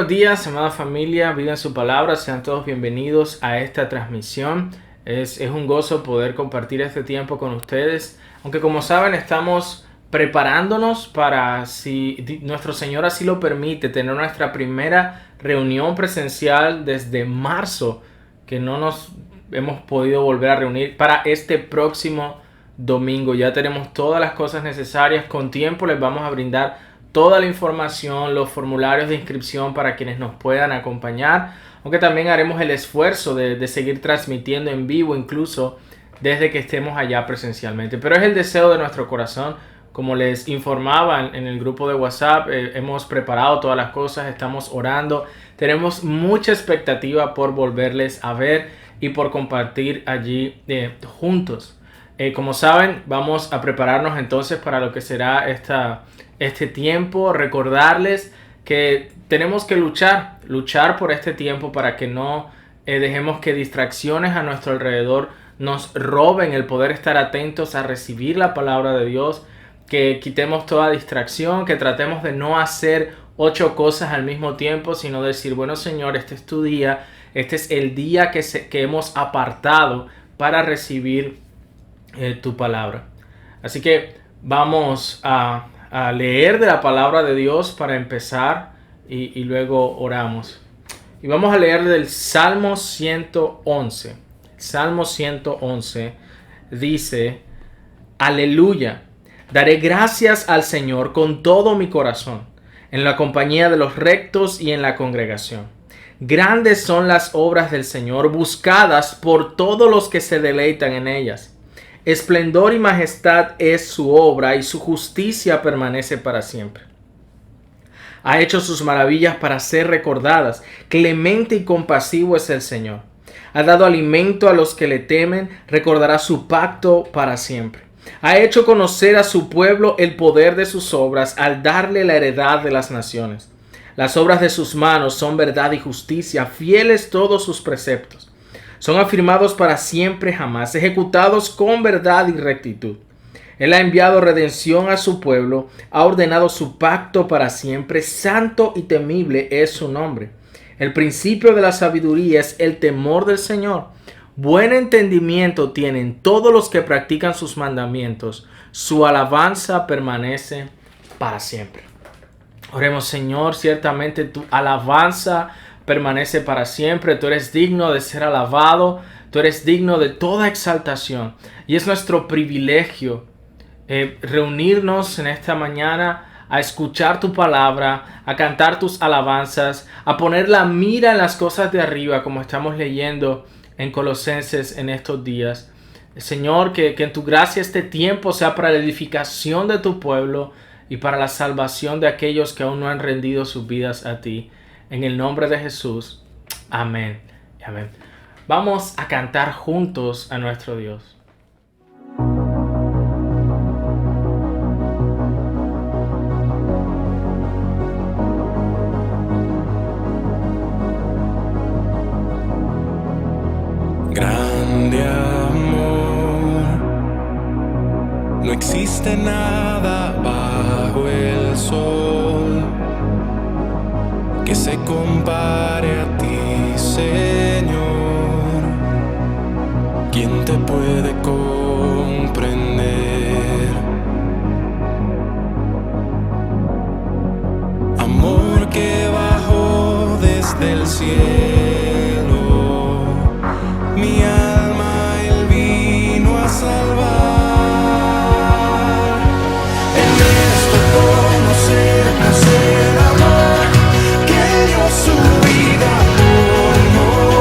buenos días, amada familia, vida en su palabra, sean todos bienvenidos a esta transmisión. Es un gozo poder compartir este tiempo con ustedes, aunque como saben estamos preparándonos para, si nuestro Señor así lo permite, tener nuestra primera reunión presencial desde marzo, que no nos hemos podido volver a reunir para este próximo domingo. Ya tenemos todas las cosas necesarias, con tiempo les vamos a brindar toda la información, los formularios de inscripción para quienes nos puedan acompañar, aunque también haremos el esfuerzo de seguir transmitiendo en vivo, incluso desde que estemos allá presencialmente. Pero es el deseo de nuestro corazón. Como les informaba en el grupo de WhatsApp, hemos preparado todas las cosas, estamos orando, tenemos mucha expectativa por volverles a ver y por compartir allí juntos. Como saben, vamos a prepararnos entonces para lo que será este tiempo. Recordarles que tenemos que luchar por este tiempo para que no dejemos que distracciones a nuestro alrededor nos roben el poder estar atentos a recibir la palabra de Dios, que quitemos toda distracción, que tratemos de no hacer 8 cosas al mismo tiempo, sino decir, bueno Señor, este es tu día, este es el día que hemos apartado para recibir tu palabra. Así que vamos a leer de la palabra de Dios para empezar y luego oramos. Y vamos a leer del Salmo 111. Salmo 111 dice: Aleluya, daré gracias al Señor con todo mi corazón, en la compañía de los rectos y en la congregación. Grandes son las obras del Señor, buscadas por todos los que se deleitan en ellas. Esplendor y majestad es su obra, y su justicia permanece para siempre. Ha hecho sus maravillas para ser recordadas. Clemente y compasivo es el Señor. Ha dado alimento a los que le temen, recordará su pacto para siempre. Ha hecho conocer a su pueblo el poder de sus obras, al darle la heredad de las naciones. Las obras de sus manos son verdad y justicia, fieles todos sus preceptos. Son afirmados para siempre jamás, ejecutados con verdad y rectitud. Él ha enviado redención a su pueblo, ha ordenado su pacto para siempre. Santo y temible es su nombre. El principio de la sabiduría es el temor del Señor. Buen entendimiento tienen todos los que practican sus mandamientos. Su alabanza permanece para siempre. Oremos, Señor, ciertamente tu alabanza permanece para siempre. Tú eres digno de ser alabado, tú eres digno de toda exaltación, y es nuestro privilegio reunirnos en esta mañana a escuchar tu palabra, a cantar tus alabanzas, a poner la mira en las cosas de arriba, como estamos leyendo en Colosenses en estos días. Señor, que en tu gracia este tiempo sea para la edificación de tu pueblo y para la salvación de aquellos que aún no han rendido sus vidas a ti. En el nombre de Jesús. Amén. Amén. Vamos a cantar juntos a nuestro Dios. Grande amor, no existe nada bajo el sol que se compare a ti, Señor. ¿Quién te puede comprender? Amor que bajó desde el cielo, mi alma Él vino a salvar. En esto conocer el amor que dio su vida por nosotros.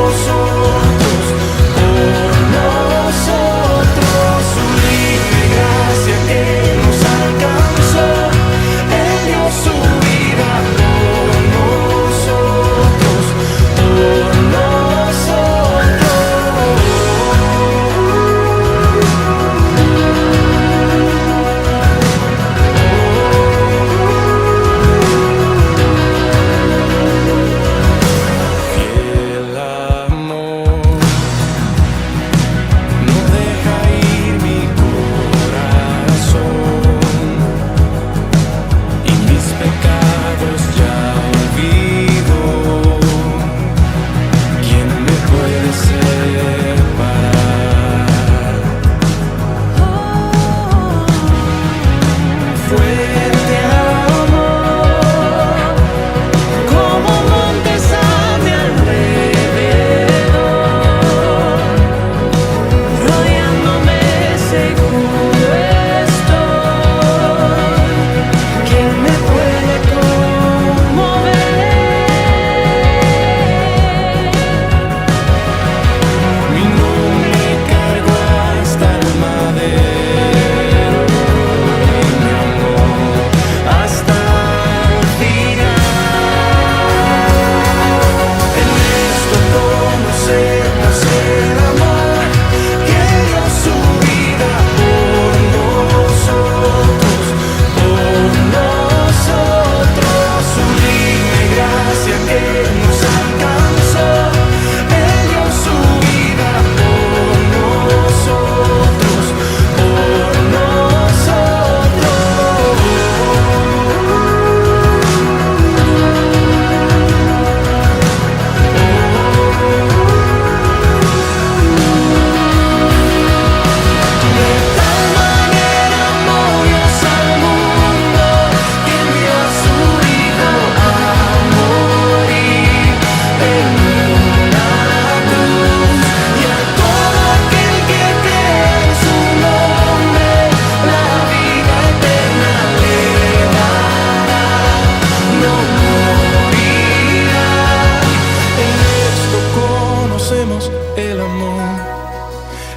amor,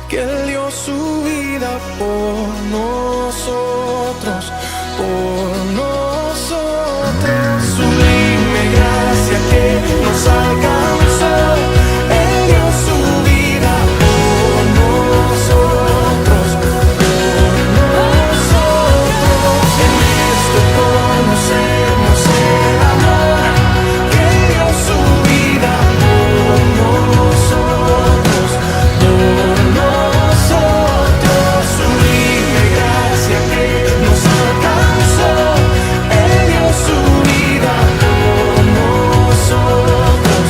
que Él dio su vida por nosotros, sublime gracia que nos alcanzó. Él dio su vida por nosotros, en esto conocemos el amor, que Él dio su vida por nosotros, sublime gracia que nos alcanzó. Él dio su vida por nosotros,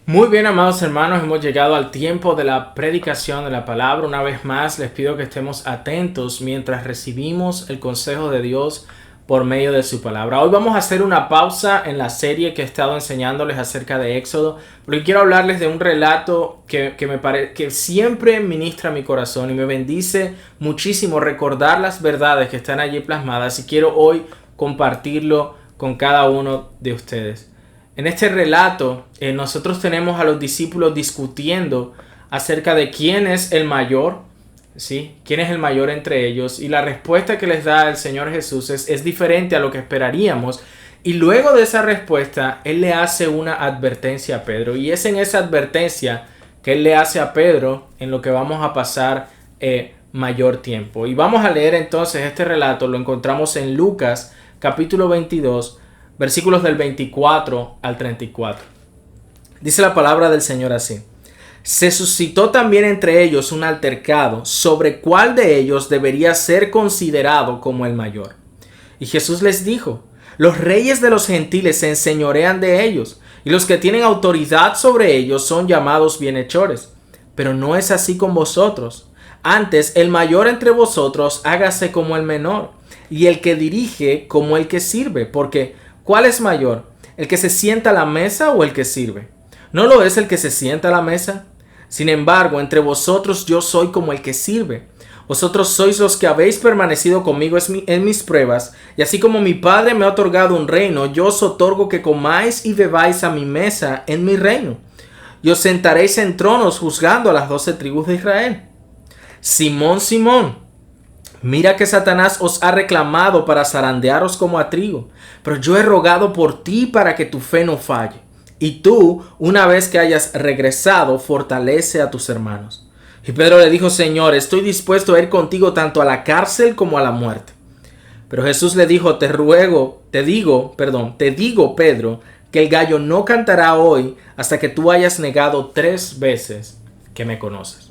Muy bien, amados hermanos, hemos llegado al tiempo de la predicación de la palabra. Una vez más, les pido que estemos atentos mientras recibimos el consejo de Dios por medio de su palabra. Hoy vamos a hacer una pausa en la serie que he estado enseñándoles acerca de Éxodo, porque quiero hablarles de un relato que siempre ministra mi corazón y me bendice muchísimo recordar las verdades que están allí plasmadas, y quiero hoy compartirlo con cada uno de ustedes. En este relato, nosotros tenemos a los discípulos discutiendo acerca de quién es el mayor, ¿sí? ¿Quién es el mayor entre ellos? Y la respuesta que les da el Señor Jesús es diferente a lo que esperaríamos. Y luego de esa respuesta, Él le hace una advertencia a Pedro. Y es en esa advertencia que Él le hace a Pedro en lo que vamos a pasar mayor tiempo. Y vamos a leer entonces este relato. Lo encontramos en Lucas capítulo 22, versículos del 24 al 34. Dice la palabra del Señor así: se suscitó también entre ellos un altercado sobre cuál de ellos debería ser considerado como el mayor. Y Jesús les dijo: los reyes de los gentiles se enseñorean de ellos, y los que tienen autoridad sobre ellos son llamados bienhechores. Pero no es así con vosotros. Antes, el mayor entre vosotros hágase como el menor, y el que dirige como el que sirve, porque ¿cuál es mayor? ¿El que se sienta a la mesa o el que sirve? ¿No lo es el que se sienta a la mesa? Sin embargo, entre vosotros yo soy como el que sirve. Vosotros sois los que habéis permanecido conmigo en mis pruebas, y así como mi Padre me ha otorgado un reino, yo os otorgo que comáis y bebáis a mi mesa en mi reino. Y os sentaréis en tronos juzgando a las 12 tribus de Israel. Simón, Simón, mira que Satanás os ha reclamado para zarandearos como a trigo, pero yo he rogado por ti para que tu fe no falle. Y tú, una vez que hayas regresado, fortalece a tus hermanos. Y Pedro le dijo: Señor, estoy dispuesto a ir contigo tanto a la cárcel como a la muerte. Pero Jesús le dijo: te digo, Pedro, que el gallo no cantará hoy hasta que tú hayas negado 3 veces que me conoces.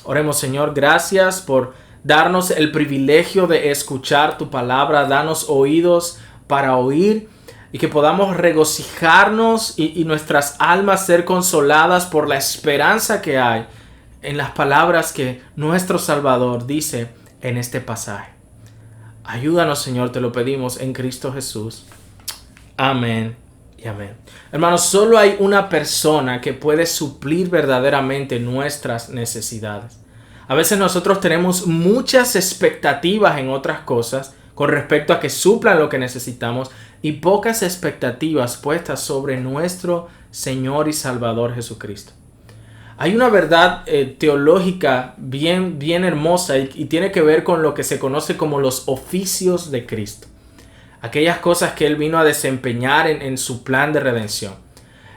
Oremos. Señor, gracias por darnos el privilegio de escuchar tu palabra. Danos oídos para oír y que podamos regocijarnos y nuestras almas ser consoladas por la esperanza que hay en las palabras que nuestro Salvador dice en este pasaje. Ayúdanos, Señor, te lo pedimos en Cristo Jesús. Amén y amén. Hermanos, solo hay una persona que puede suplir verdaderamente nuestras necesidades. A veces nosotros tenemos muchas expectativas en otras cosas con respecto a que suplan lo que necesitamos y pocas expectativas puestas sobre nuestro Señor y Salvador Jesucristo. Hay una verdad teológica bien hermosa y tiene que ver con lo que se conoce como los oficios de Cristo. Aquellas cosas que Él vino a desempeñar en su plan de redención.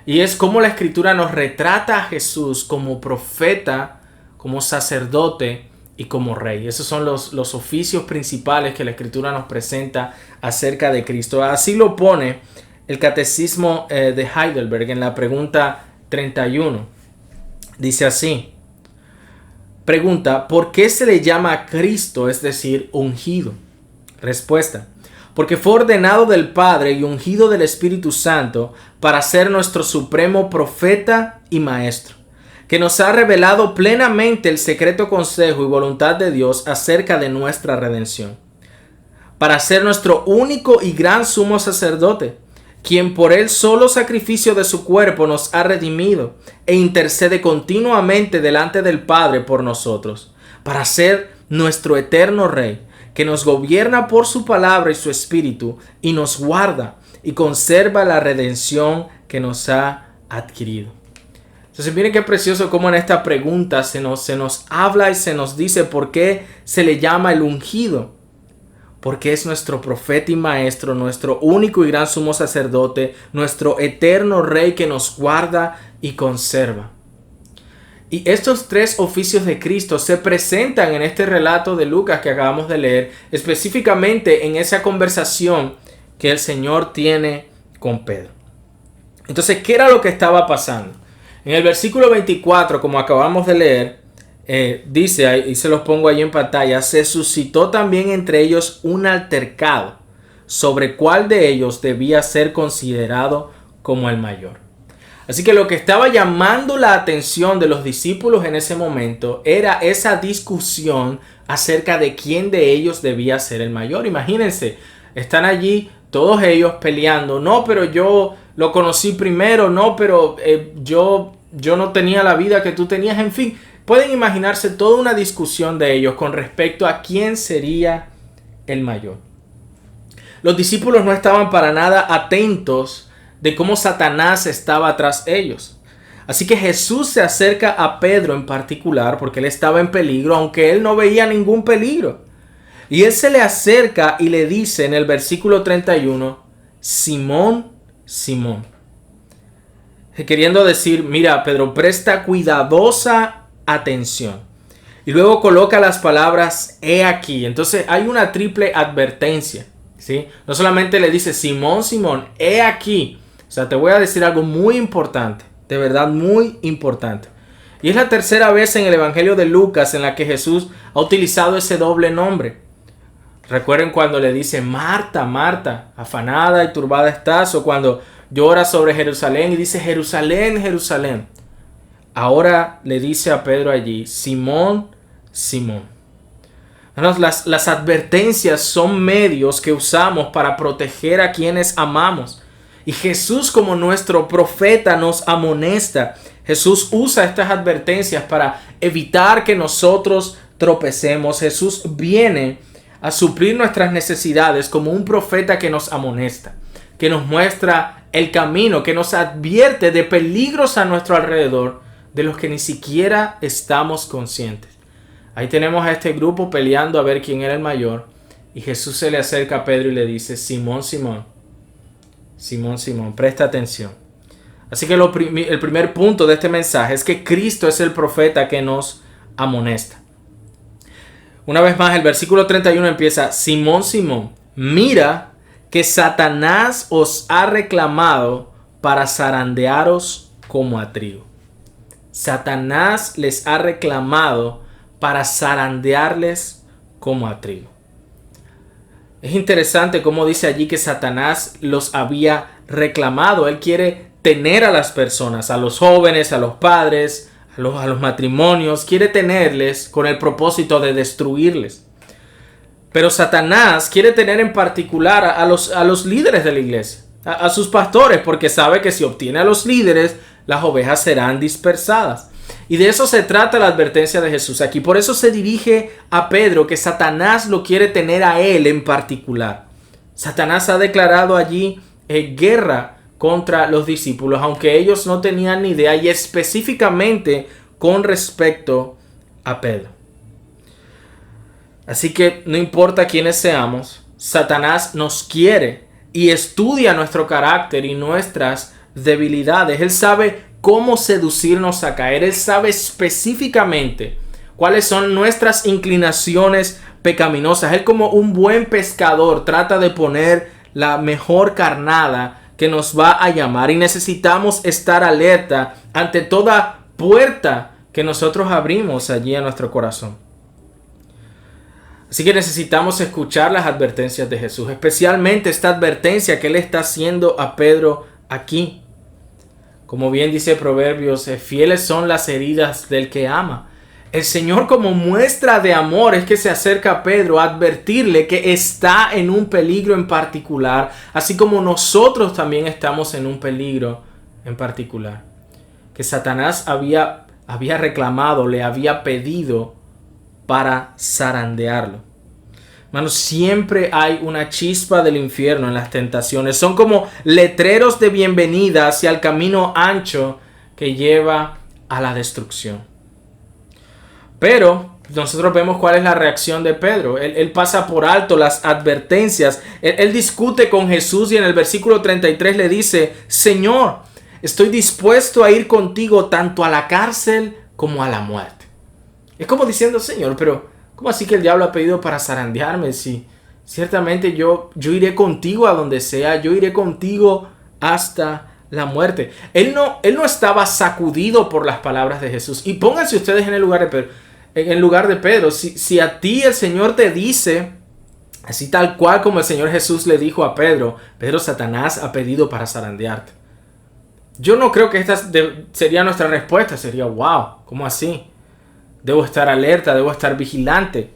Y es como la Escritura nos retrata a Jesús como profeta, como sacerdote y como rey. Esos son los oficios principales que la Escritura nos presenta acerca de Cristo. Así lo pone el Catecismo de Heidelberg en la pregunta 31. Dice así: pregunta, ¿por qué se le llama a Cristo, es decir, ungido? Respuesta: porque fue ordenado del Padre y ungido del Espíritu Santo para ser nuestro supremo profeta y maestro, que nos ha revelado plenamente el secreto consejo y voluntad de Dios acerca de nuestra redención, para ser nuestro único y gran sumo sacerdote, quien por el solo sacrificio de su cuerpo nos ha redimido e intercede continuamente delante del Padre por nosotros, para ser nuestro eterno Rey, que nos gobierna por su palabra y su espíritu, y nos guarda y conserva la redención que nos ha adquirido. Entonces miren qué precioso cómo en esta pregunta se nos habla y se nos dice por qué se le llama el ungido. Porque es nuestro profeta y maestro, nuestro único y gran sumo sacerdote, nuestro eterno Rey que nos guarda y conserva. Y estos tres oficios de Cristo se presentan en este relato de Lucas que acabamos de leer, específicamente en esa conversación que el Señor tiene con Pedro. Entonces, ¿qué era lo que estaba pasando? En el versículo 24, como acabamos de leer, dice, y se los pongo ahí en pantalla, se suscitó también entre ellos un altercado sobre cuál de ellos debía ser considerado como el mayor. Así que lo que estaba llamando la atención de los discípulos en ese momento era esa discusión acerca de quién de ellos debía ser el mayor. Imagínense, están allí todos ellos peleando. No, pero yo lo conocí primero. No, pero yo no tenía la vida que tú tenías. En fin, pueden imaginarse toda una discusión de ellos con respecto a quién sería el mayor. Los discípulos no estaban para nada atentos de cómo Satanás estaba tras ellos. Así que Jesús se acerca a Pedro en particular porque él estaba en peligro, aunque él no veía ningún peligro. Y él se le acerca y le dice en el versículo 31, Simón, Simón. Queriendo decir, mira, Pedro, presta cuidadosa atención. Y luego coloca las palabras, he aquí. Entonces hay una triple advertencia, ¿sí? No solamente le dice, Simón, Simón, he aquí. O sea, te voy a decir algo muy importante, de verdad muy importante. Y es la tercera vez en el Evangelio de Lucas en la que Jesús ha utilizado ese doble nombre. Recuerden cuando le dice, Marta, Marta, afanada y turbada estás, o cuando llora sobre Jerusalén y dice, Jerusalén, Jerusalén. Ahora le dice a Pedro allí, Simón, Simón. Las advertencias son medios que usamos para proteger a quienes amamos. Y Jesús, como nuestro profeta, nos amonesta. Jesús usa estas advertencias para evitar que nosotros tropecemos. Jesús viene a suplir nuestras necesidades como un profeta que nos amonesta, que nos muestra el camino, que nos advierte de peligros a nuestro alrededor de los que ni siquiera estamos conscientes. Ahí tenemos a este grupo peleando a ver quién era el mayor. Y Jesús se le acerca a Pedro y le dice, Simón, Simón. Simón, Simón, presta atención. Así que el primer punto de este mensaje es que Cristo es el profeta que nos amonesta. Una vez más, el versículo 31 empieza, Simón, Simón, mira que Satanás os ha reclamado para zarandearos como a trigo. Satanás les ha reclamado para zarandearles como a trigo. Es interesante cómo dice allí que Satanás los había reclamado. Él quiere tener a las personas, a los jóvenes, a los padres, a los matrimonios. Quiere tenerles con el propósito de destruirles. Pero Satanás quiere tener en particular a los líderes de la iglesia, a sus pastores, porque sabe que si obtiene a los líderes, las ovejas serán dispersadas. Y de eso se trata la advertencia de Jesús aquí. Por eso se dirige a Pedro, que Satanás lo quiere tener a él en particular. Satanás ha declarado allí guerra contra los discípulos, aunque ellos no tenían ni idea, y específicamente con respecto a Pedro. Así que no importa quiénes seamos, Satanás nos quiere y estudia nuestro carácter y nuestras debilidades. Él sabe cómo seducirnos a caer. Él sabe específicamente cuáles son nuestras inclinaciones pecaminosas. Él, como un buen pescador, trata de poner la mejor carnada que nos va a llamar, y necesitamos estar alerta ante toda puerta que nosotros abrimos allí a nuestro corazón. Así que necesitamos escuchar las advertencias de Jesús, especialmente esta advertencia que Él está haciendo a Pedro aquí. Como bien dice Proverbios, fieles son las heridas del que ama. El Señor, como muestra de amor, es que se acerca a Pedro a advertirle que está en un peligro en particular, así como nosotros también estamos en un peligro en particular. Que Satanás había reclamado, le había pedido para zarandearlo. Hermanos, siempre hay una chispa del infierno en las tentaciones. Son como letreros de bienvenida hacia el camino ancho que lleva a la destrucción. Pero nosotros vemos cuál es la reacción de Pedro. Él pasa por alto las advertencias. Él discute con Jesús y en el versículo 33 le dice: Señor, estoy dispuesto a ir contigo tanto a la cárcel como a la muerte. Es como diciendo: Señor, pero ¿cómo así que el diablo ha pedido para zarandearme? Si ciertamente yo iré contigo a donde sea, yo iré contigo hasta la muerte. Él no estaba sacudido por las palabras de Jesús. Y pónganse ustedes en el lugar de Pedro. Si a ti el Señor te dice, así tal cual como el Señor Jesús le dijo a Pedro: Pedro, Satanás ha pedido para zarandearte. Yo no creo que esta sería nuestra respuesta. Sería: wow, ¿cómo así? Debo estar alerta, debo estar vigilante.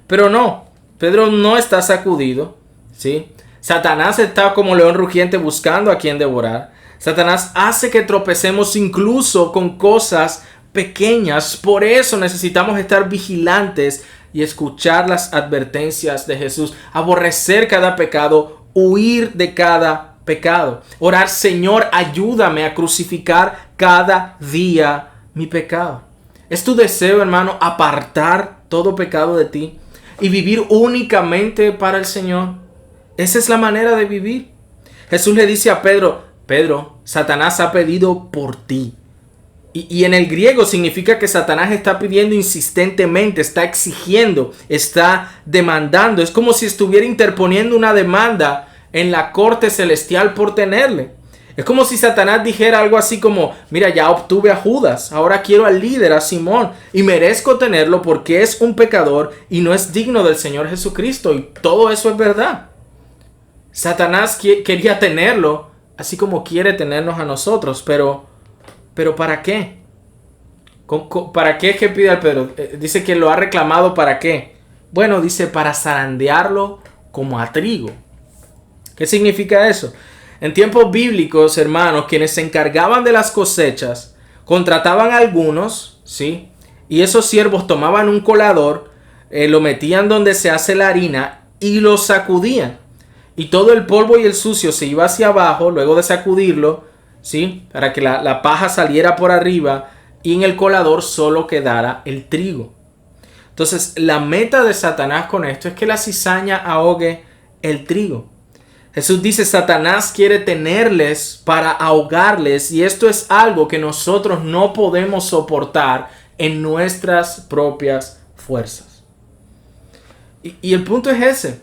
Pero no, Pedro no está sacudido, ¿sí? Satanás está como león rugiente buscando a quien devorar. Satanás hace que tropecemos incluso con cosas pequeñas. Por eso necesitamos estar vigilantes y escuchar las advertencias de Jesús. Aborrecer cada pecado, huir de cada pecado. Orar: Señor, ayúdame a crucificar cada día mi pecado. ¿Es tu deseo, hermano, apartar todo pecado de ti y vivir únicamente para el Señor? Esa es la manera de vivir. Jesús le dice a Pedro: Pedro, Satanás ha pedido por ti. Y en el griego significa que Satanás está pidiendo insistentemente, está exigiendo, está demandando. Es como si estuviera interponiendo una demanda en la corte celestial por tenerle. Es como si Satanás dijera algo así como: mira, ya obtuve a Judas, ahora quiero al líder, a Simón, y merezco tenerlo porque es un pecador y no es digno del Señor Jesucristo. Y todo eso es verdad. Satanás quería tenerlo, así como quiere tenernos a nosotros, pero ¿para qué? ¿Para qué es que pide al Pedro? Dice que lo ha reclamado. ¿Para qué? Bueno, dice: para zarandearlo como a trigo. ¿Qué significa eso? En tiempos bíblicos, hermanos, quienes se encargaban de las cosechas contrataban a algunos, ¿sí? Y esos siervos tomaban un colador, lo metían donde se hace la harina y lo sacudían. Y todo el polvo y el sucio se iba hacia abajo luego de sacudirlo, ¿sí? Para que la paja saliera por arriba y en el colador solo quedara el trigo. Entonces, la meta de Satanás con esto es que la cizaña ahogue el trigo. Jesús dice: Satanás quiere tenerles para ahogarles, y esto es algo que nosotros no podemos soportar en nuestras propias fuerzas. Y el punto es ese,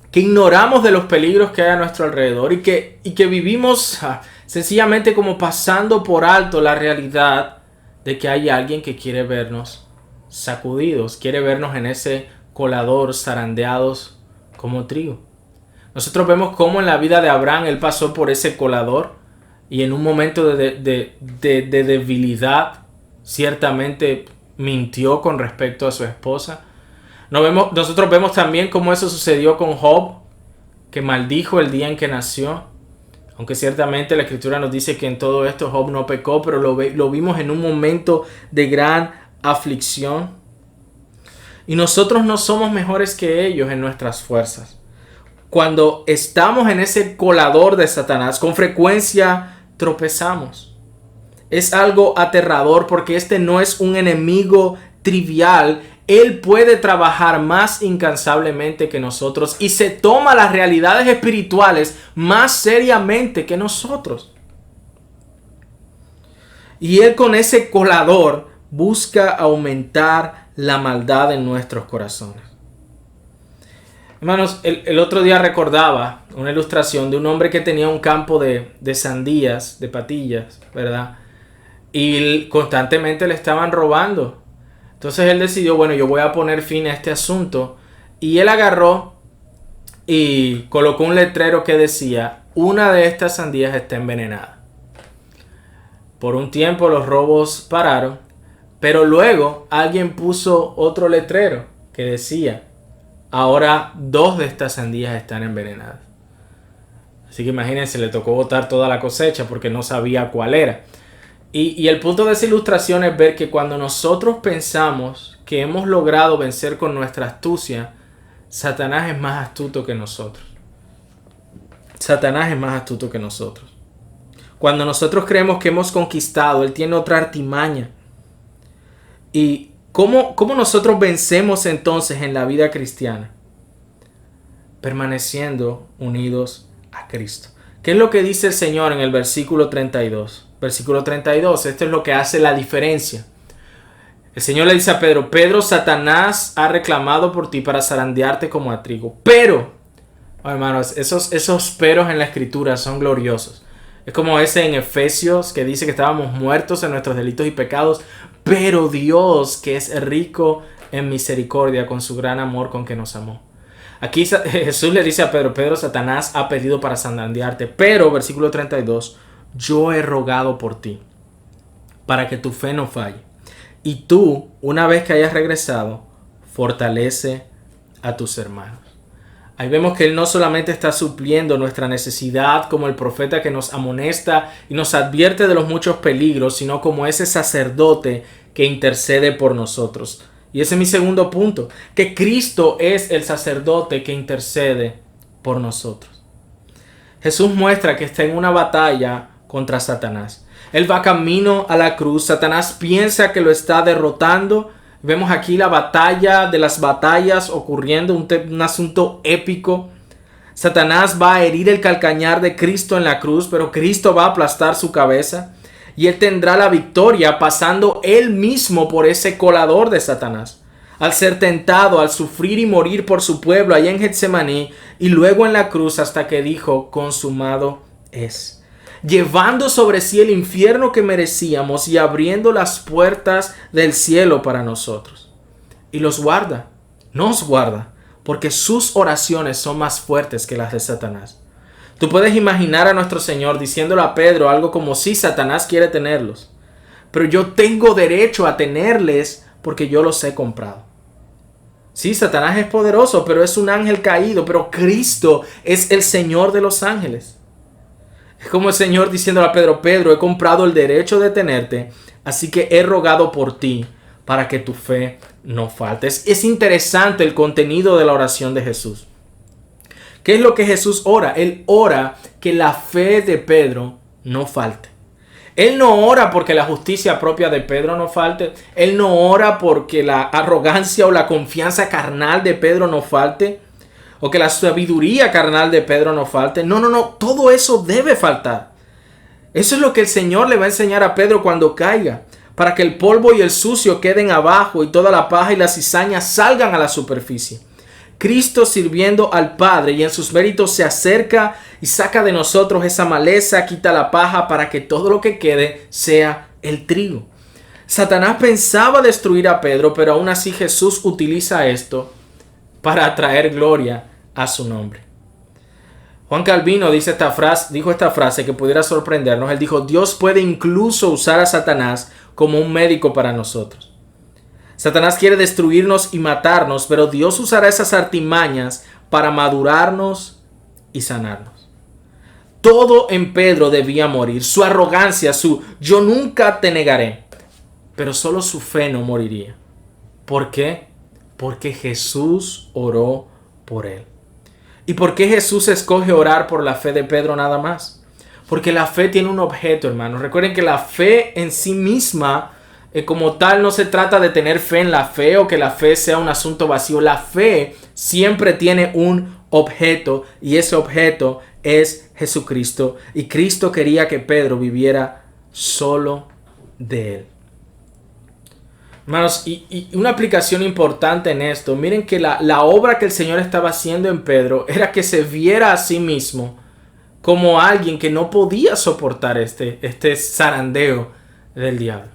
que ignoramos de los peligros que hay a nuestro alrededor y que vivimos sencillamente como pasando por alto la realidad de que hay alguien que quiere vernos sacudidos, quiere vernos en ese colador, zarandeados como trigo. Nosotros vemos cómo en la vida de Abraham él pasó por ese colador y en un momento de debilidad ciertamente mintió con respecto a su esposa. Nosotros vemos también cómo eso sucedió con Job, que maldijo el día en que nació. Aunque ciertamente la Escritura nos dice que en todo esto Job no pecó, pero lo vimos en un momento de gran aflicción. Y nosotros no somos mejores que ellos en nuestras fuerzas. Cuando estamos en ese colador de Satanás, con frecuencia tropezamos. Es algo aterrador porque este no es un enemigo trivial. Él puede trabajar más incansablemente que nosotros y se toma las realidades espirituales más seriamente que nosotros. Y él con ese colador busca aumentar la maldad en nuestros corazones. Hermanos, el otro día recordaba una ilustración de un hombre que tenía un campo de sandías, de patillas, ¿verdad? Y constantemente le estaban robando. Entonces él decidió: bueno, yo voy a poner fin a este asunto. Y él agarró y colocó un letrero que decía: una de estas sandías está envenenada. Por un tiempo los robos pararon, pero luego alguien puso otro letrero que decía: ahora 2 de estas sandías están envenenadas. Así que imagínense, le tocó botar toda la cosecha porque no sabía cuál era. Y el punto de esa ilustración es ver que cuando nosotros pensamos que hemos logrado vencer con nuestra astucia, Satanás es más astuto que nosotros. Satanás es más astuto que nosotros. Cuando nosotros creemos que hemos conquistado, él tiene otra artimaña. ¿Y cómo nosotros vencemos entonces en la vida cristiana? Permaneciendo unidos a Cristo. ¿Qué es lo que dice el Señor en el versículo 32? Versículo 32, esto es lo que hace la diferencia. El Señor le dice a Pedro: Pedro, Satanás ha reclamado por ti para zarandearte como a trigo. Pero, hermanos, esos peros en la Escritura son gloriosos. Es como ese en Efesios que dice que estábamos muertos en nuestros delitos y pecados, pero Dios, que es rico en misericordia, con su gran amor con que nos amó. Aquí Jesús le dice a Pedro: Pedro, Satanás ha pedido para zarandearte, pero, versículo 32, yo he rogado por ti, para que tu fe no falle. Y tú, una vez que hayas regresado, fortalece a tus hermanos. Ahí vemos que Él no solamente está supliendo nuestra necesidad como el profeta que nos amonesta y nos advierte de los muchos peligros, sino como ese sacerdote que intercede por nosotros. Y ese es mi segundo punto, que Cristo es el sacerdote que intercede por nosotros. Jesús muestra que está en una batalla contra Satanás. Él va camino a la cruz. Satanás piensa que lo está derrotando. Vemos aquí la batalla de las batallas ocurriendo, un asunto épico. Satanás va a herir el calcañar de Cristo en la cruz, pero Cristo va a aplastar su cabeza. Y él tendrá la victoria pasando él mismo por ese colador de Satanás. Al ser tentado, al sufrir y morir por su pueblo allá en Getsemaní y luego en la cruz hasta que dijo: consumado es. Llevando sobre sí el infierno que merecíamos y abriendo las puertas del cielo para nosotros. Y los guarda, nos guarda, porque sus oraciones son más fuertes que las de Satanás. Tú puedes imaginar a nuestro Señor diciéndole a Pedro algo como: sí, Satanás quiere tenerlos, pero yo tengo derecho a tenerles porque yo los he comprado. Sí, Satanás es poderoso, pero es un ángel caído, pero Cristo es el Señor de los ángeles. Es como el Señor diciéndole a Pedro: Pedro, he comprado el derecho de tenerte, así que he rogado por ti para que tu fe no falte. Es interesante el contenido de la oración de Jesús. ¿Qué es lo que Jesús ora? Él ora que la fe de Pedro no falte. Él no ora porque la justicia propia de Pedro no falte. Él no ora porque la arrogancia o la confianza carnal de Pedro no falte. O que la sabiduría carnal de Pedro no falte. No. Todo eso debe faltar. Eso es lo que el Señor le va a enseñar a Pedro cuando caiga. Para que el polvo y el sucio queden abajo y toda la paja y la cizaña salgan a la superficie. Cristo sirviendo al Padre y en sus méritos se acerca y saca de nosotros esa maleza, quita la paja para que todo lo que quede sea el trigo. Satanás pensaba destruir a Pedro, pero aún así Jesús utiliza esto para traer gloria a su nombre. Juan Calvino dijo esta frase que pudiera sorprendernos. Él dijo: Dios puede incluso usar a Satanás como un médico para nosotros. Satanás quiere destruirnos y matarnos, pero Dios usará esas artimañas para madurarnos y sanarnos. Todo en Pedro debía morir. Su arrogancia, su yo nunca te negaré. Pero solo su fe no moriría. ¿Por qué? Porque Jesús oró por él. ¿Y por qué Jesús escoge orar por la fe de Pedro nada más? Porque la fe tiene un objeto, hermanos. Recuerden que la fe en sí misma, como tal, no se trata de tener fe en la fe o que la fe sea un asunto vacío. La fe siempre tiene un objeto y ese objeto es Jesucristo. Y Cristo quería que Pedro viviera solo de él. Hermanos, y una aplicación importante en esto, miren que la obra que el Señor estaba haciendo en Pedro era que se viera a sí mismo como alguien que no podía soportar este zarandeo del diablo,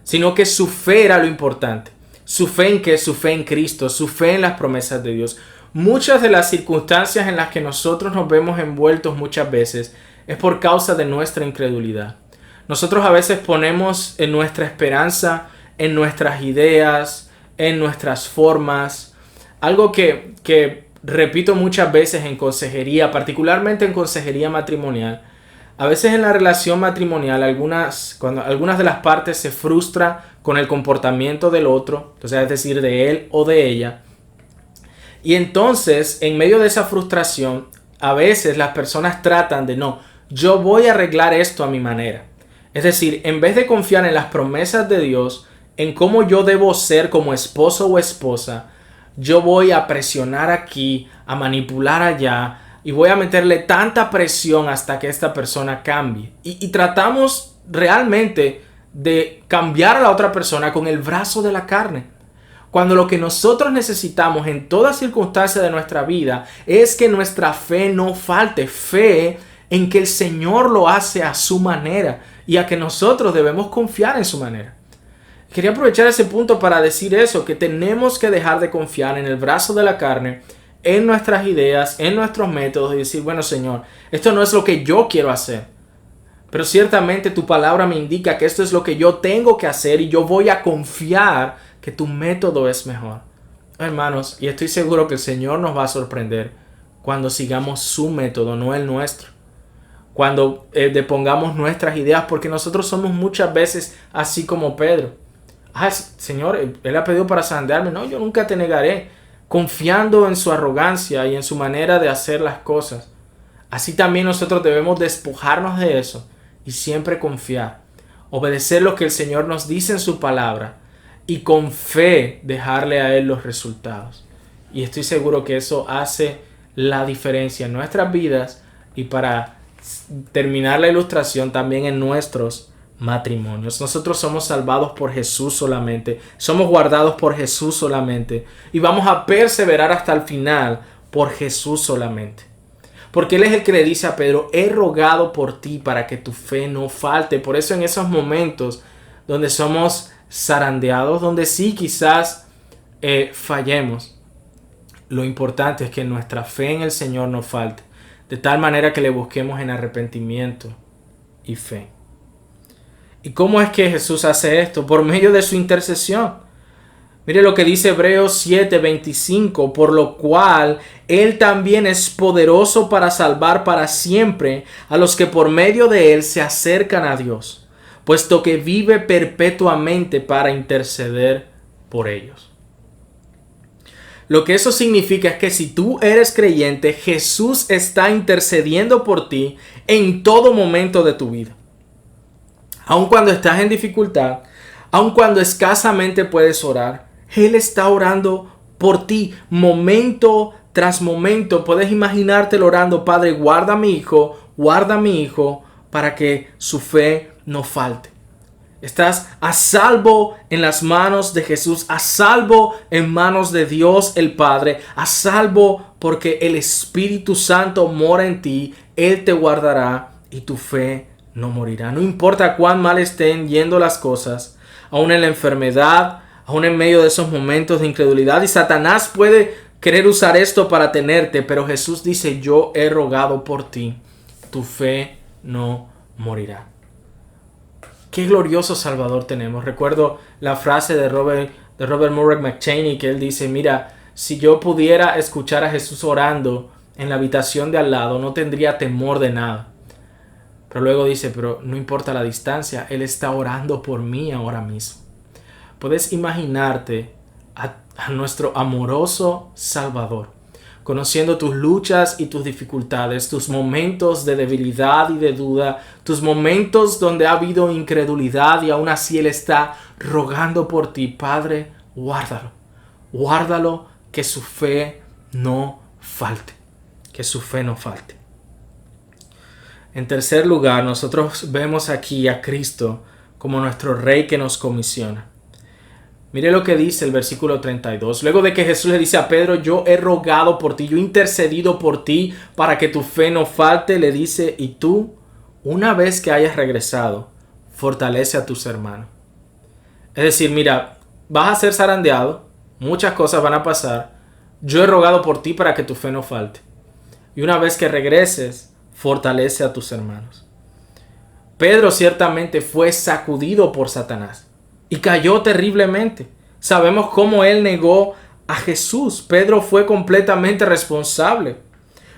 sino que su fe era lo importante. ¿Su fe en qué? Su fe en Cristo, su fe en las promesas de Dios. Muchas de las circunstancias en las que nosotros nos vemos envueltos muchas veces es por causa de nuestra incredulidad. Nosotros a veces ponemos en nuestra esperanza en nuestras ideas, en nuestras formas. Algo que repito muchas veces en consejería, particularmente en consejería matrimonial. A veces en la relación matrimonial, cuando algunas de las partes se frustran con el comportamiento del otro, o sea, es decir, de él o de ella. Y entonces, en medio de esa frustración, a veces las personas tratan de no, yo voy a arreglar esto a mi manera. Es decir, en vez de confiar en las promesas de Dios, en cómo yo debo ser como esposo o esposa, yo voy a presionar aquí, a manipular allá y voy a meterle tanta presión hasta que esta persona cambie. Y tratamos realmente de cambiar a la otra persona con el brazo de la carne. Cuando lo que nosotros necesitamos en toda circunstancia de nuestra vida es que nuestra fe no falte, fe en que el Señor lo hace a su manera y a que nosotros debemos confiar en su manera. Quería aprovechar ese punto para decir eso, que tenemos que dejar de confiar en el brazo de la carne, en nuestras ideas, en nuestros métodos y decir, bueno, Señor, esto no es lo que yo quiero hacer, pero ciertamente tu palabra me indica que esto es lo que yo tengo que hacer y yo voy a confiar que tu método es mejor. Hermanos, y estoy seguro que el Señor nos va a sorprender cuando sigamos su método, no el nuestro. Cuando depongamos nuestras ideas, porque nosotros somos muchas veces así como Pedro. Señor, Él ha pedido para zarandearme. No, yo nunca te negaré. Confiando en su arrogancia y en su manera de hacer las cosas. Así también nosotros debemos despojarnos de eso y siempre confiar. Obedecer lo que el Señor nos dice en su palabra y con fe dejarle a Él los resultados. Y estoy seguro que eso hace la diferencia en nuestras vidas y para terminar la ilustración también en nuestros matrimonios. Nosotros somos salvados por Jesús solamente, somos guardados por Jesús solamente y vamos a perseverar hasta el final por Jesús solamente. Porque Él es el que le dice a Pedro, he rogado por ti para que tu fe no falte. Por eso en esos momentos donde somos zarandeados, donde sí quizás fallemos, lo importante es que nuestra fe en el Señor no falte, de tal manera que le busquemos en arrepentimiento y fe. ¿Y cómo es que Jesús hace esto? Por medio de su intercesión. Mire lo que dice Hebreos 7:25, por lo cual Él también es poderoso para salvar para siempre a los que por medio de Él se acercan a Dios, puesto que vive perpetuamente para interceder por ellos. Lo que eso significa es que si tú eres creyente, Jesús está intercediendo por ti en todo momento de tu vida. Aun cuando estás en dificultad, aun cuando escasamente puedes orar, Él está orando por ti momento tras momento. Puedes imaginártelo orando, Padre, guarda a mi hijo para que su fe no falte. Estás a salvo en las manos de Jesús, a salvo en manos de Dios el Padre, a salvo porque el Espíritu Santo mora en ti. Él te guardará y tu fe no morirá. No importa cuán mal estén yendo las cosas, aún en la enfermedad, aún en medio de esos momentos de incredulidad. Y Satanás puede querer usar esto para tenerte, pero Jesús dice, yo he rogado por ti, tu fe no morirá. Qué glorioso Salvador tenemos. Recuerdo la frase de Robert Murray McCheyne, que él dice, mira, si yo pudiera escuchar a Jesús orando en la habitación de al lado, no tendría temor de nada. Pero luego dice, pero no importa la distancia, Él está orando por mí ahora mismo. Puedes imaginarte a nuestro amoroso Salvador, conociendo tus luchas y tus dificultades, tus momentos de debilidad y de duda, tus momentos donde ha habido incredulidad y aún así Él está rogando por ti. Padre, guárdalo, que su fe no falte, que su fe no falte. En tercer lugar, nosotros vemos aquí a Cristo como nuestro Rey que nos comisiona. Mire lo que dice el versículo 32. Luego de que Jesús le dice a Pedro, yo he rogado por ti, yo he intercedido por ti para que tu fe no falte, le dice, y tú, una vez que hayas regresado, fortalece a tus hermanos. Es decir, mira, vas a ser zarandeado, muchas cosas van a pasar, yo he rogado por ti para que tu fe no falte. Y una vez que regreses, fortalece a tus hermanos. Pedro ciertamente fue sacudido por Satanás y cayó terriblemente. Sabemos cómo él negó a Jesús. Pedro fue completamente responsable.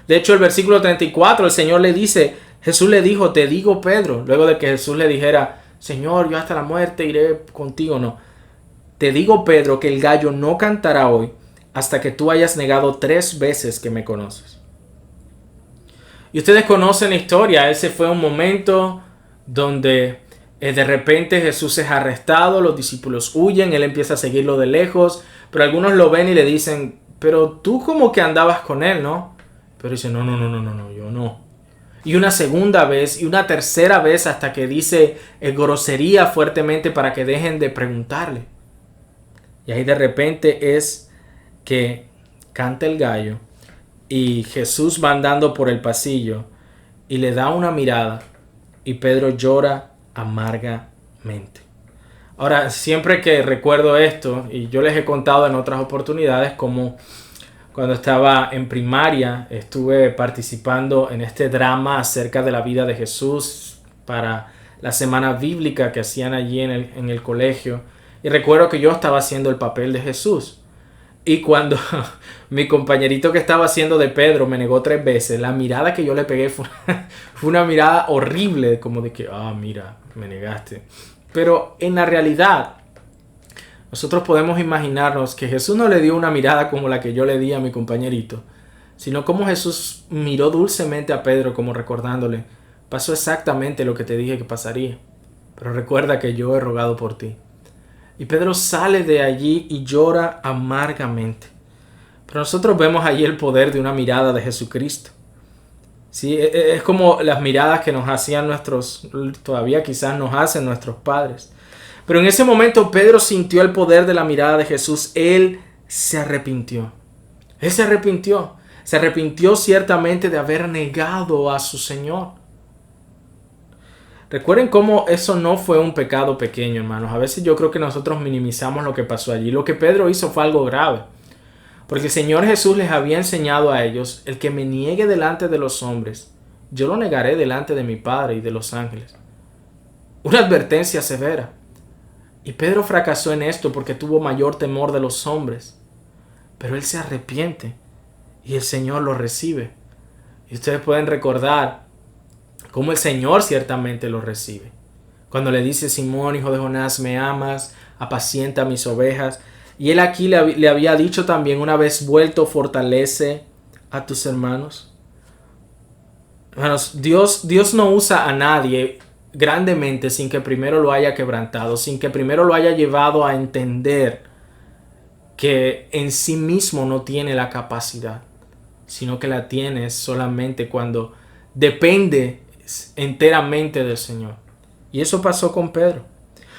De hecho, el versículo 34, el Señor le dice, Jesús le dijo, te digo Pedro, luego de que Jesús le dijera, Señor, yo hasta la muerte iré contigo. No, te digo Pedro que el gallo no cantará hoy hasta que tú hayas negado 3 veces que me conoces. Y ustedes conocen la historia. Ese fue un momento donde de repente Jesús es arrestado, los discípulos huyen, él empieza a seguirlo de lejos, pero algunos lo ven y le dicen, pero tú como que andabas con él, ¿no? Pero dice, no, yo no. Y una segunda vez y una tercera vez hasta que dice grosería fuertemente para que dejen de preguntarle. Y ahí de repente es que canta el gallo y Jesús va andando por el pasillo y le da una mirada y Pedro llora amargamente. Ahora, siempre que recuerdo esto, y yo les he contado en otras oportunidades como cuando estaba en primaria estuve participando en este drama acerca de la vida de Jesús para la semana bíblica que hacían allí en el colegio. Y recuerdo que yo estaba haciendo el papel de Jesús. Y cuando mi compañerito que estaba haciendo de Pedro me negó 3 veces, la mirada que yo le pegué fue una mirada horrible, como de que, mira, me negaste. Pero en la realidad, nosotros podemos imaginarnos que Jesús no le dio una mirada como la que yo le di a mi compañerito, sino como Jesús miró dulcemente a Pedro como recordándole, pasó exactamente lo que te dije que pasaría, pero recuerda que yo he rogado por ti. Y Pedro sale de allí y llora amargamente. Pero nosotros vemos allí el poder de una mirada de Jesucristo. Sí, es como las miradas que nos hacían todavía quizás nos hacen nuestros padres. Pero en ese momento Pedro sintió el poder de la mirada de Jesús. Él se arrepintió. Él se arrepintió. Se arrepintió ciertamente de haber negado a su Señor. Recuerden cómo eso no fue un pecado pequeño, hermanos. A veces yo creo que nosotros minimizamos lo que pasó allí. Lo que Pedro hizo fue algo grave. Porque el Señor Jesús les había enseñado a ellos, el que me niegue delante de los hombres, yo lo negaré delante de mi Padre y de los ángeles. Una advertencia severa. Y Pedro fracasó en esto porque tuvo mayor temor de los hombres. Pero él se arrepiente y el Señor lo recibe. Y ustedes pueden recordar cómo el Señor ciertamente lo recibe. Cuando le dice, Simón, hijo de Jonás, ¿me amas? Apacienta mis ovejas. Y él aquí le había dicho también, una vez vuelto, fortalece a tus hermanos. Hermanos, Dios no usa a nadie grandemente sin que primero lo haya quebrantado, sin que primero lo haya llevado a entender que en sí mismo no tiene la capacidad, sino que la tiene solamente cuando depende enteramente del Señor. Y eso pasó con Pedro.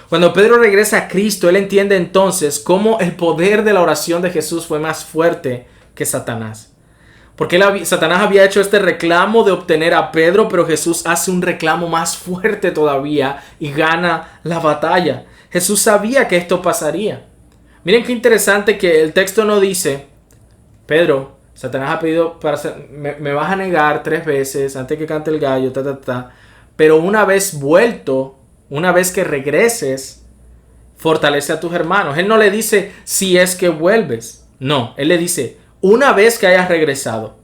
Cuando Pedro regresa a Cristo, él entiende entonces cómo el poder de la oración de Jesús fue más fuerte que Satanás. Porque Satanás había hecho este reclamo de obtener a Pedro, pero Jesús hace un reclamo más fuerte todavía y gana la batalla. Jesús sabía que esto pasaría. Miren qué interesante que el texto no dice, Pedro, Satanás ha pedido me vas a negar 3 veces antes que cante el gallo, pero una vez vuelto, una vez que regreses, fortalece a tus hermanos. Él no le dice si es que vuelves. No, él le dice, una vez que hayas regresado,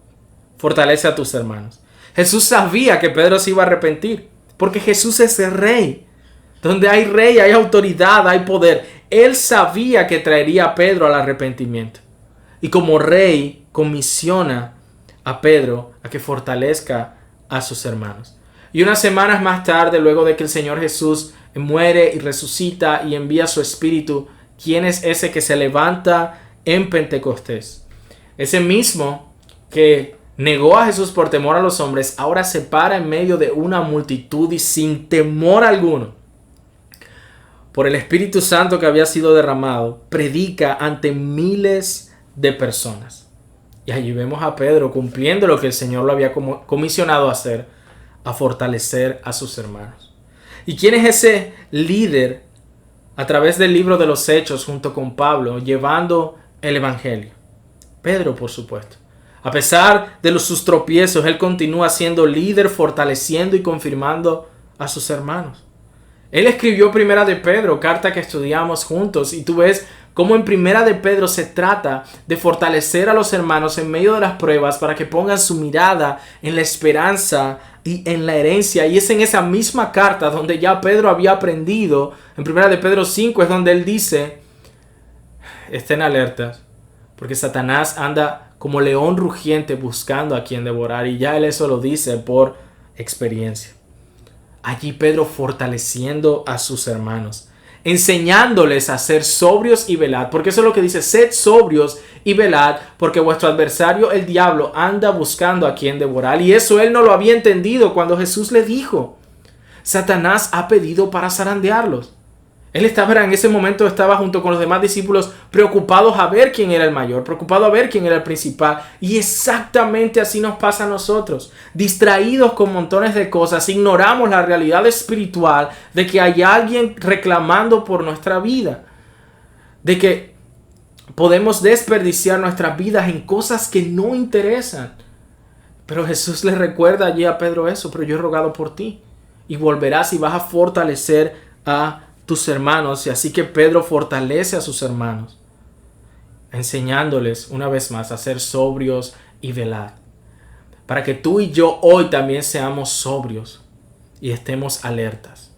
fortalece a tus hermanos. Jesús sabía que Pedro se iba a arrepentir, porque Jesús es el rey. Donde hay rey, hay autoridad, hay poder. Él sabía que traería a Pedro al arrepentimiento. Y como rey, comisiona a Pedro a que fortalezca a sus hermanos. Y unas semanas más tarde, luego de que el Señor Jesús muere y resucita y envía su Espíritu, ¿quién es ese que se levanta en Pentecostés? Ese mismo que negó a Jesús por temor a los hombres, ahora se para en medio de una multitud y sin temor alguno, por el Espíritu Santo que había sido derramado, predica ante miles de personas. Y allí vemos a Pedro cumpliendo lo que el Señor lo había comisionado a hacer, a fortalecer a sus hermanos. ¿Y quién es ese líder a través del libro de los Hechos junto con Pablo llevando el Evangelio? Pedro, por supuesto. A pesar de sus tropiezos, él continúa siendo líder, fortaleciendo y confirmando a sus hermanos. Él escribió Primera de Pedro, carta que estudiamos juntos, y tú ves cómo en Primera de Pedro se trata de fortalecer a los hermanos en medio de las pruebas para que pongan su mirada en la esperanza y en la herencia. Y es en esa misma carta donde ya Pedro había aprendido, en Primera de Pedro 5 es donde él dice: estén alertas, porque Satanás anda como león rugiente buscando a quien devorar. Y ya él eso lo dice por experiencia. Allí Pedro fortaleciendo a sus hermanos, enseñándoles a ser sobrios y velad, porque eso es lo que dice: sed sobrios y velad, porque vuestro adversario el diablo anda buscando a quien devorar. Y eso él no lo había entendido cuando Jesús le dijo: Satanás ha pedido para zarandearlos. Él estaba, en ese momento estaba junto con los demás discípulos preocupados a ver quién era el mayor, preocupado a ver quién era el principal. Y exactamente así nos pasa a nosotros. Distraídos con montones de cosas, ignoramos la realidad espiritual de que hay alguien reclamando por nuestra vida. De que podemos desperdiciar nuestras vidas en cosas que no interesan. Pero Jesús le recuerda allí a Pedro eso: pero yo he rogado por ti. Y volverás y vas a fortalecer a tus hermanos. Y así que Pedro fortalece a sus hermanos, enseñándoles una vez más a ser sobrios y velar, para que tú y yo hoy también seamos sobrios y estemos alertas.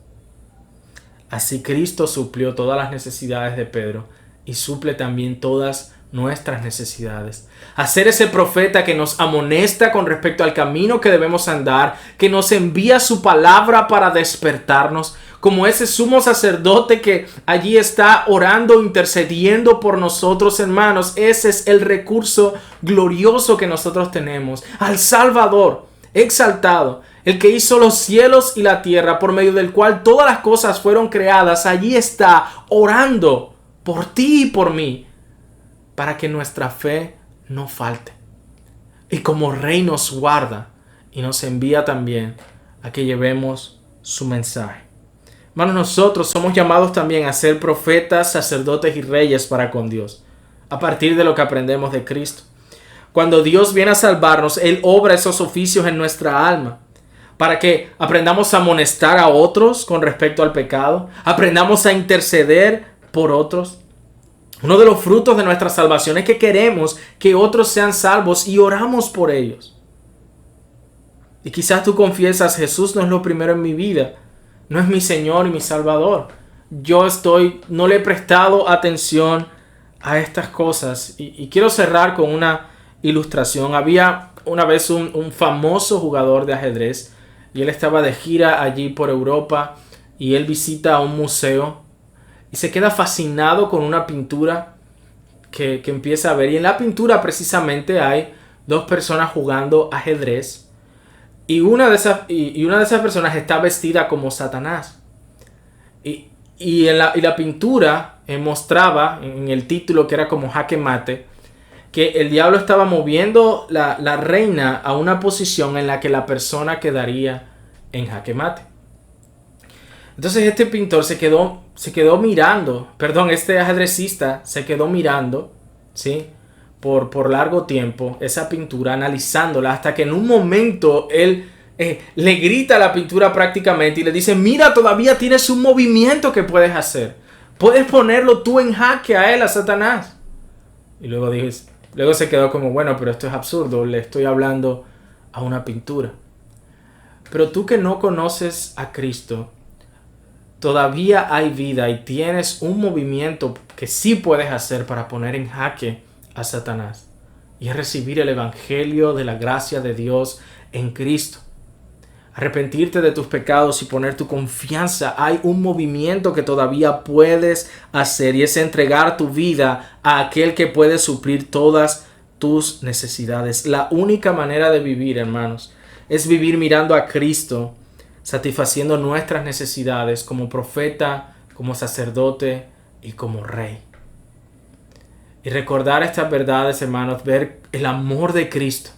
Así Cristo suplió todas las necesidades de Pedro y suple también todas nuestras necesidades. A ser ese profeta que nos amonesta con respecto al camino que debemos andar, que nos envía su palabra para despertarnos, como ese sumo sacerdote que allí está orando, intercediendo por nosotros, hermanos. Ese es el recurso glorioso que nosotros tenemos: al Salvador exaltado, el que hizo los cielos y la tierra, por medio del cual todas las cosas fueron creadas. Allí está orando por ti y por mí, para que nuestra fe no falte. Y como Rey nos guarda y nos envía también a que llevemos su mensaje. Hermanos, nosotros somos llamados también a ser profetas, sacerdotes y reyes para con Dios, a partir de lo que aprendemos de Cristo. Cuando Dios viene a salvarnos, Él obra esos oficios en nuestra alma, para que aprendamos a amonestar a otros con respecto al pecado, aprendamos a interceder por otros. Uno de los frutos de nuestra salvación es que queremos que otros sean salvos y oramos por ellos. Y quizás tú confiesas: Jesús no es lo primero en mi vida, no es mi Señor y mi Salvador. No le he prestado atención a estas cosas. Y quiero cerrar con una ilustración. Había una vez un famoso jugador de ajedrez, y él estaba de gira allí por Europa, y él visita un museo y se queda fascinado con una pintura que empieza a ver. Y en la pintura precisamente hay dos personas jugando ajedrez. Y una de esas personas está vestida como Satanás. Y la pintura mostraba en el título, que era como jaque mate, que el diablo estaba moviendo la reina a una posición en la que la persona quedaría en jaque mate. Entonces este pintor se quedó mirando, este ajedrecista se quedó mirando, ¿sí?, por largo tiempo esa pintura, analizándola, hasta que en un momento él le grita a la pintura prácticamente y le dice: mira, todavía tienes un movimiento que puedes hacer. Puedes ponerlo tú en jaque a él, a Satanás. Y luego se quedó como: bueno, pero esto es absurdo, le estoy hablando a una pintura. Pero tú que no conoces a Cristo, todavía hay vida y tienes un movimiento que sí puedes hacer para poner en jaque a Satanás, y es recibir el evangelio de la gracia de Dios en Cristo. Arrepentirte de tus pecados y poner tu confianza. Hay un movimiento que todavía puedes hacer, y es entregar tu vida a aquel que puede suplir todas tus necesidades. La única manera de vivir, hermanos, es vivir mirando a Cristo, satisfaciendo nuestras necesidades como profeta, como sacerdote y como rey. Y recordar estas verdades, hermanos, ver el amor de Cristo,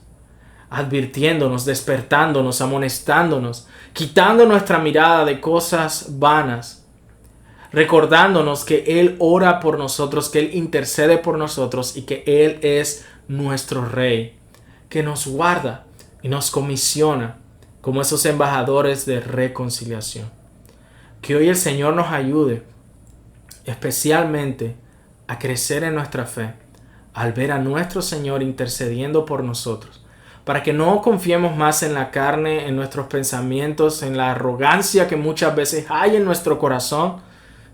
advirtiéndonos, despertándonos, amonestándonos, quitando nuestra mirada de cosas vanas, recordándonos que Él ora por nosotros, que Él intercede por nosotros y que Él es nuestro Rey, que nos guarda y nos comisiona como esos embajadores de reconciliación. Que hoy el Señor nos ayude especialmente a crecer en nuestra fe al ver a nuestro Señor intercediendo por nosotros, para que no confiemos más en la carne, en nuestros pensamientos, en la arrogancia que muchas veces hay en nuestro corazón,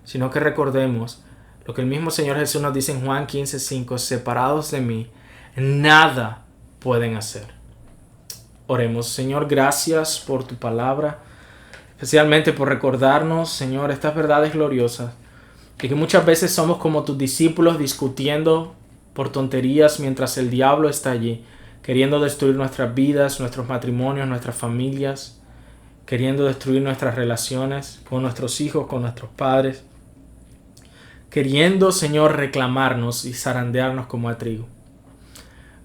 sino que recordemos lo que el mismo Señor Jesús nos dice en Juan 15:5: separados de mí, nada pueden hacer. Oremos. Señor, gracias por tu palabra, especialmente por recordarnos, Señor, estas verdades gloriosas, y que muchas veces somos como tus discípulos discutiendo por tonterías mientras el diablo está allí, queriendo destruir nuestras vidas, nuestros matrimonios, nuestras familias, queriendo destruir nuestras relaciones con nuestros hijos, con nuestros padres, queriendo, Señor, reclamarnos y zarandearnos como a trigo.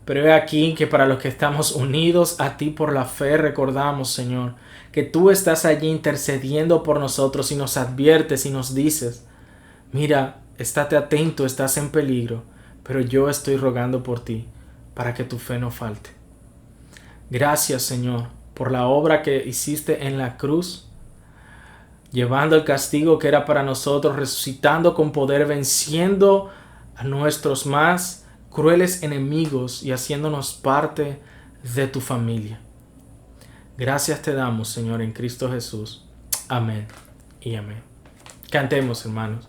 Pero he aquí que para los que estamos unidos a ti por la fe, recordamos, Señor, que tú estás allí intercediendo por nosotros y nos adviertes y nos dices: mira, estate atento, estás en peligro, pero yo estoy rogando por ti para que tu fe no falte. Gracias, Señor, por la obra que hiciste en la cruz, llevando el castigo que era para nosotros, resucitando con poder, venciendo a nuestros más crueles enemigos y haciéndonos parte de tu familia. Gracias te damos, Señor, en Cristo Jesús. Amén y amén. Cantemos, hermanos.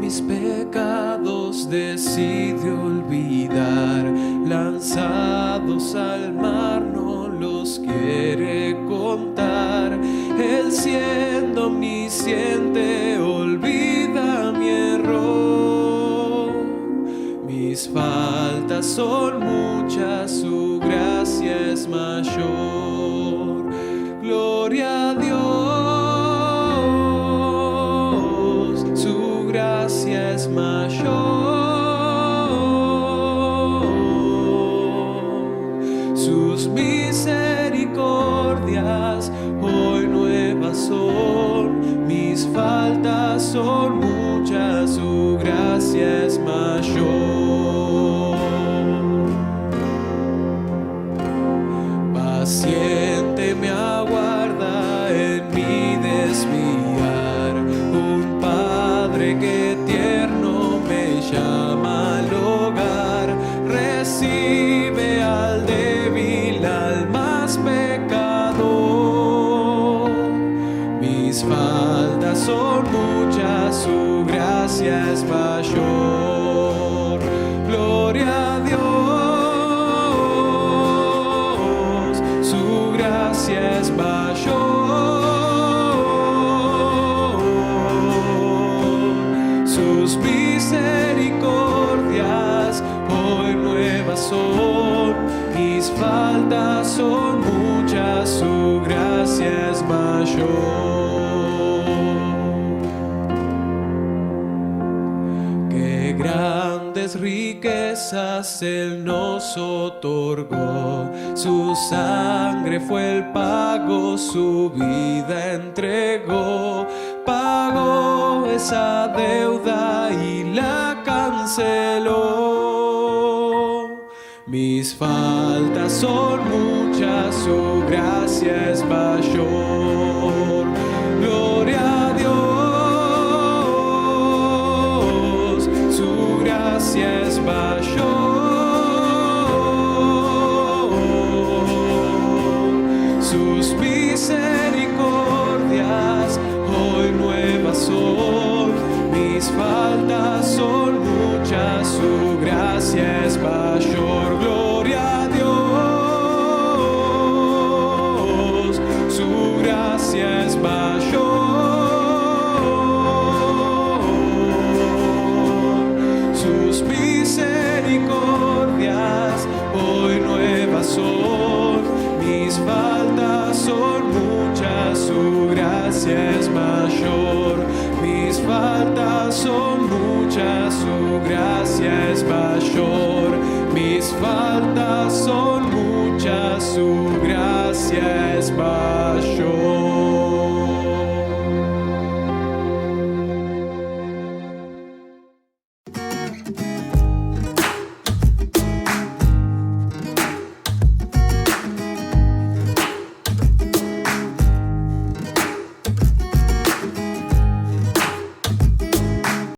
Mis pecados decide olvidar, lanzados al mar no los quiere contar. Él, siendo omnisciente, olvida mi error. Mis faltas son muchas, su gracia es mayor. Gloria a Dios. Gracia es mayor, sus misericordias hoy nuevas son, mis faltas son muchas, su gracia es mayor. Paciente me aguarda en mi desviar, un Padre que tierno me llama al hogar, recibe al débil, al más pecador. Mis faltas son muchas, su gracia es mayor. Gloria a Dios, su gracia es mayor. Sus misericordias hoy nuevas son, mis faltas son muchas, su gracia es mayor. Qué grandes riquezas Él nos otorgó, su sangre fue el pago, su vida entregó. Pagó esa deuda y la canceló. Mis faltas son muchas, su gracia es mayor. Gloria a Dios, su gracia es mayor. Sus misericordias hoy nuevas son, mis faltas son muchas, su gracia es mayor. Gloria a Dios, su gracia es mayor. Sus misericordias hoy nuevas son, mis faltas son muchas, su gracia es mayor. Mis faltas son muchas, su gracia es mayor. Mis faltas son muchas, su gracia es mayor.